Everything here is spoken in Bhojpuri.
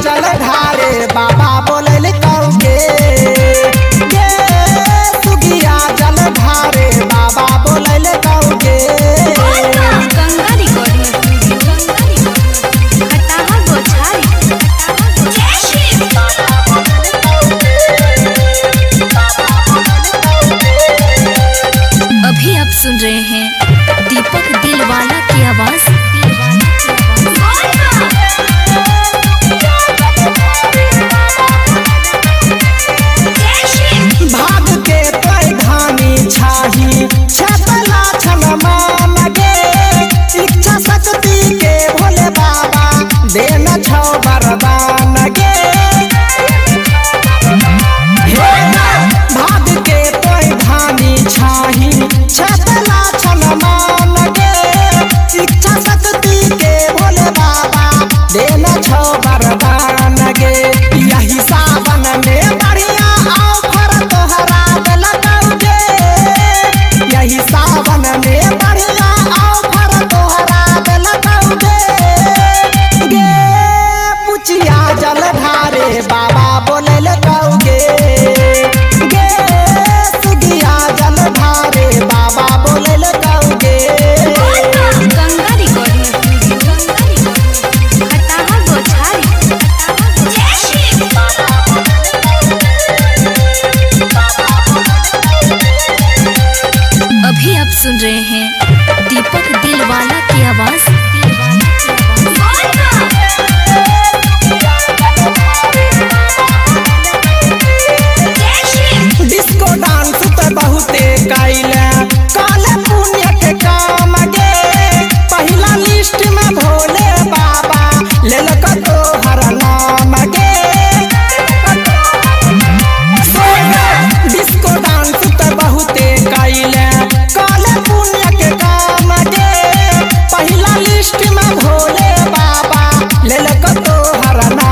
जल ढारे बाबा बोले कौके गे सुगिया जल ढारे बाबा बोले कौके। गंगा रिकॉर्डिंग खटाहा गोछारी। अभी आप सुन रहे हैं दीपक दिलवाला की आवाज। भाग के पैघानी छाही छपला छन मान गे इच्छा शक्ति के भोले बाबा देना छौ वरदान गे। भाग के पैघानी छाही छपला छन मान गे इच्छा शक्ति के भोले बाबा देना छौ वरदान गे। यही सावन में बढ़िया ऑफर तोहरा दिलकौगे यही सावन में बढ़िया ऑफर तोहरा दिलकौगे गे पुचिया जल ढारे बाबा बोले कौगे गे सुगिया जल ढारे बाबा बोले कौगे। गंगा रिकॉर्डिंग खटाहा गोछारी। अभी आप सुन रहे हैं दीपक दिलवाला की आवाज। डिस्को डांस तो बहुते कैले काले पुण्य के काम गे पहिला लिस्ट में भोले बाबा लेलक तोहर नाम गे। डिस्को डांस तो बहुते कैले काले पुण्य के काम गे पहिला लिस्ट में भोले बाबा लेलक तोहर नाम